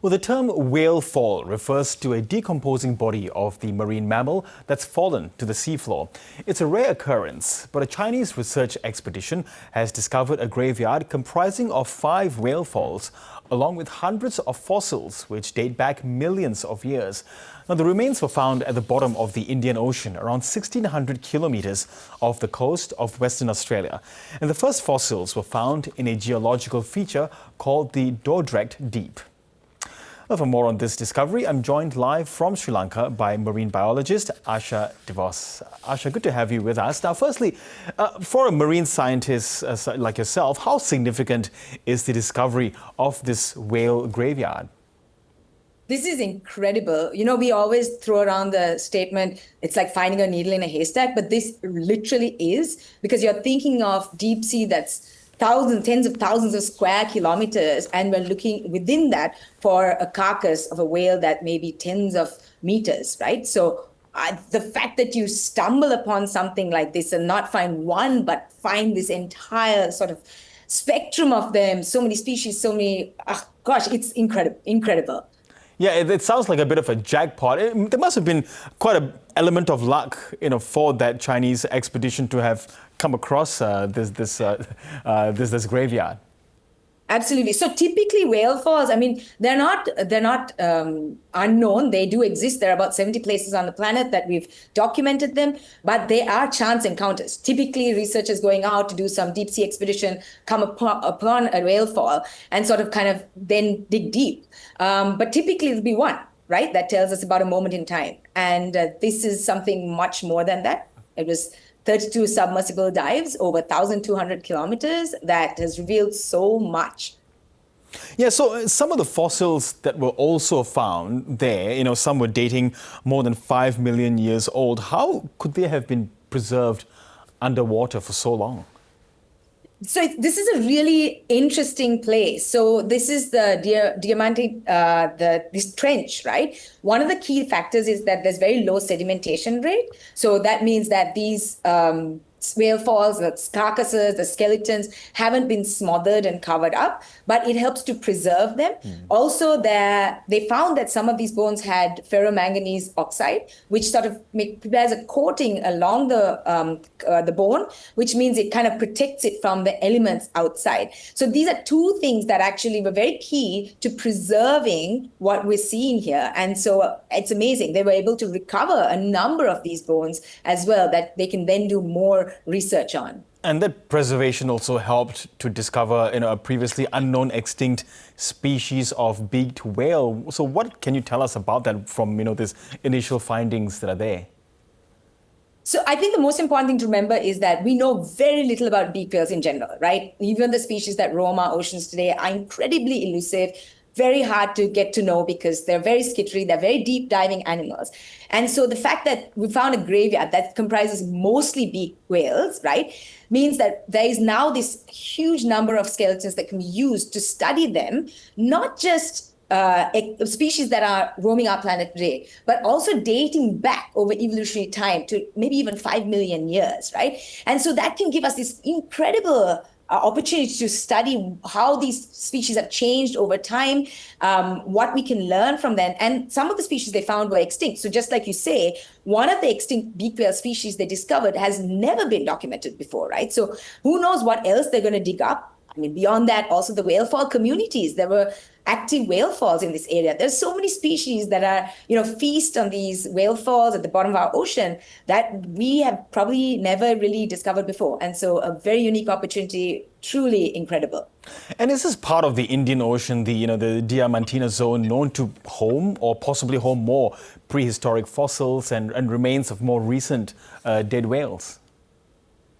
Well, the term whale fall refers to a decomposing body of the marine mammal that's fallen to the seafloor. It's a rare occurrence, but a Chinese research expedition has discovered a graveyard comprising of 5 whale falls, along with hundreds of fossils which date back millions of years. Now, the remains were found at the bottom of the Indian Ocean, around 1,600 kilometers off the coast of Western Australia. And the first fossils were found in a geological feature called the Dordrecht Deep. Well, for more on this discovery, I'm joined live from Sri Lanka by marine biologist Asha De Vos. Asha, good to have you with us. Now, firstly, for a marine scientist like yourself, how significant is the discovery of this whale graveyard? This is incredible. You know, we always throw around the statement, it's like finding a needle in a haystack, but this literally is, because you're thinking of deep sea that's thousands, tens of thousands of square kilometers, and we're looking within that for a carcass of a whale that may be tens of meters, right? So the fact that you stumble upon something like this and not find one, but find this entire sort of spectrum of them, so many species, so many, it's incredible. Yeah, it sounds like a bit of a jackpot. There must have been quite an element of luck, for that Chinese expedition to have come across this graveyard. Absolutely. So typically whale falls, they're not unknown. They do exist. There are about 70 places on the planet that we've documented them, but they are chance encounters. Typically, researchers going out to do some deep sea expedition come upon a whale fall and sort of kind of then dig deep. But typically it'll be one, right? That tells us about a moment in time. And this is something much more than that. It was 32 submersible dives over 1,200 kilometers that has revealed so much. Yeah, so some of the fossils that were also found there, some were dating more than 5 million years old. How could they have been preserved underwater for so long? So this is a really interesting place. So this is the this trench, right? One of the key factors is that there's very low sedimentation rate. So that means that these whale falls, the carcasses, the skeletons haven't been smothered and covered up, but it helps to preserve them. Also, they found that some of these bones had ferromanganese oxide, which sort of prepares a coating along the bone, which means it kind of protects it from the elements outside. So these are two things that actually were very key to preserving what we're seeing here. And so it's amazing. They were able to recover a number of these bones as well that they can then do more research on. And that preservation also helped to discover a previously unknown extinct species of beaked whale. So what can you tell us about that from these initial findings that are there? So I think the most important thing to remember is that we know very little about beaked whales in general, right? Even the species that roam our oceans today are incredibly elusive, very hard to get to know because they're very skittery, they're very deep diving animals. And so the fact that we found a graveyard that comprises mostly beaked whales, right, means that there is now this huge number of skeletons that can be used to study them, not just species that are roaming our planet today, but also dating back over evolutionary time to maybe even 5 million years, right? And so that can give us this incredible opportunity to study how these species have changed over time, what we can learn from them. And some of the species they found were extinct. So just like you say, one of the extinct beaked whale species they discovered has never been documented before, right? So who knows what else they're going to dig up? Beyond that, also the whale fall communities. There were active whale falls in this area. There's so many species that are, feast on these whale falls at the bottom of our ocean that we have probably never really discovered before. And so a very unique opportunity, truly incredible. And is this part of the Indian Ocean, the Diamantina zone, known to home or possibly home more prehistoric fossils and remains of more recent dead whales?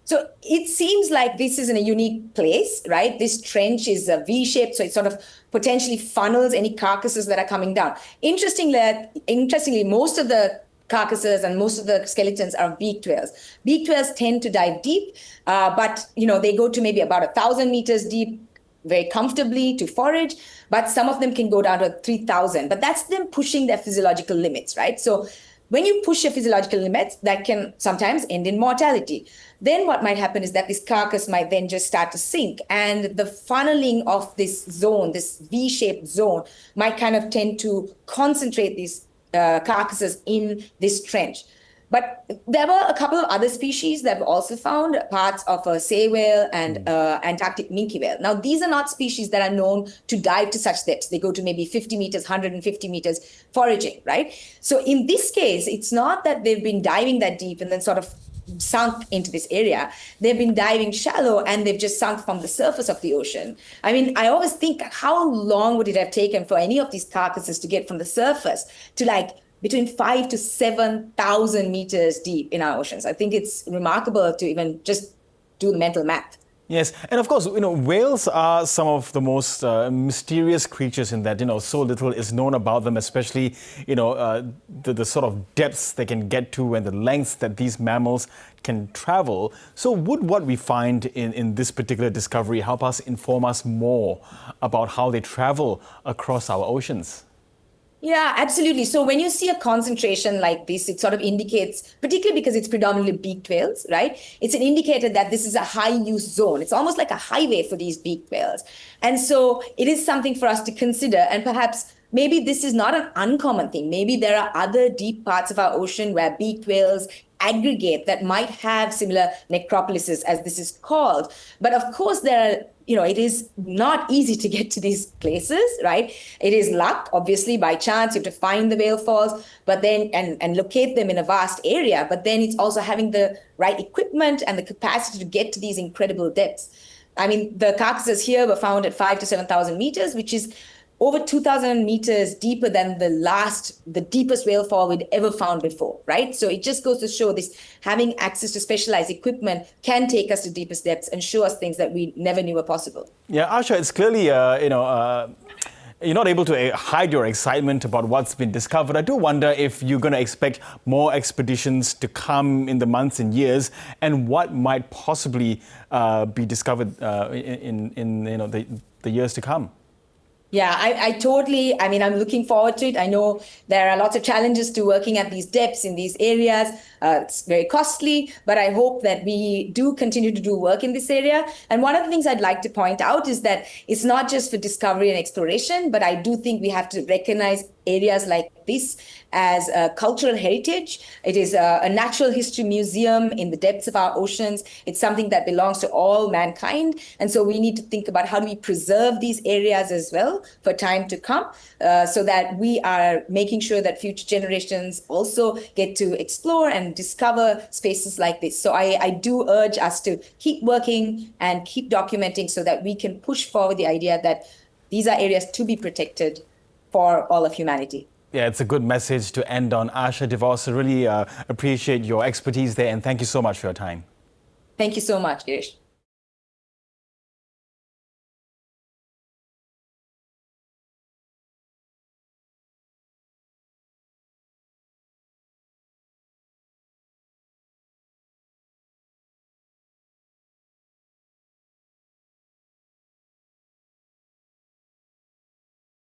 So it seems like this is in a unique place, right? This trench is V-shaped, so it sort of potentially funnels any carcasses that are coming down. Interestingly, most of the carcasses and most of the skeletons are beaked whales. Beaked whales tend to dive deep, but they go to maybe about 1,000 meters deep very comfortably to forage, but some of them can go down to 3,000. But that's them pushing their physiological limits, right? So When you push your physiological limits, that can sometimes end in mortality. Then what might happen is that this carcass might then just start to sink, and the funneling of this zone, this V-shaped zone, might kind of tend to concentrate these carcasses in this trench. But there were a couple of other species that were also found, parts of a sei whale and Antarctic minke whale. Now, these are not species that are known to dive to such depths. They go to maybe 50 meters, 150 meters foraging, right? So in this case, it's not that they've been diving that deep and then sort of sunk into this area. They've been diving shallow and they've just sunk from the surface of the ocean. I mean, I always think, how long would it have taken for any of these carcasses to get from the surface to like between 5,000 to 7,000 meters deep in our oceans? I think it's remarkable to even just do the mental math. Yes, and of course, whales are some of the most mysterious creatures in that, so little is known about them, especially, the sort of depths they can get to and the lengths that these mammals can travel. So would what we find in this particular discovery help us inform us more about how they travel across our oceans? Yeah, absolutely. So when you see a concentration like this, it sort of indicates, particularly because it's predominantly beaked whales, right? It's an indicator that this is a high use zone. It's almost like a highway for these beaked whales. And so it is something for us to consider. And perhaps maybe this is not an uncommon thing. Maybe there are other deep parts of our ocean where beaked whales aggregate that might have similar necropolises, as this is called. But of course, there are it is not easy to get to these places, right? It is luck, obviously, by chance. You have to find the whale falls, but then and locate them in a vast area. But then it's also having the right equipment and the capacity to get to these incredible depths. I mean, the carcasses here were found at 5,000 to 7,000 meters, which is over 2,000 meters deeper than the deepest whale fall we'd ever found before, right? So it just goes to show this, having access to specialized equipment can take us to deepest depths and show us things that we never knew were possible. Yeah, Asha, it's clearly, you're not able to hide your excitement about what's been discovered. I do wonder if you're going to expect more expeditions to come in the months and years, and what might possibly be discovered in the years to come. Yeah, I'm looking forward to it. I know there are lots of challenges to working at these depths in these areas. It's very costly, but I hope that we do continue to do work in this area. And one of the things I'd like to point out is that it's not just for discovery and exploration, but I do think we have to recognize areas like this as a cultural heritage. It is a natural history museum in the depths of our oceans. It's something that belongs to all mankind. And so we need to think about how do we preserve these areas as well for time to come, so that we are making sure that future generations also get to explore and discover spaces like this. So I do urge us to keep working and keep documenting so that we can push forward the idea that these are areas to be protected for all of humanity. Yeah, it's a good message to end on. Asha De Vos, I really appreciate your expertise there, and thank you so much for your time. Thank you so much, Girish.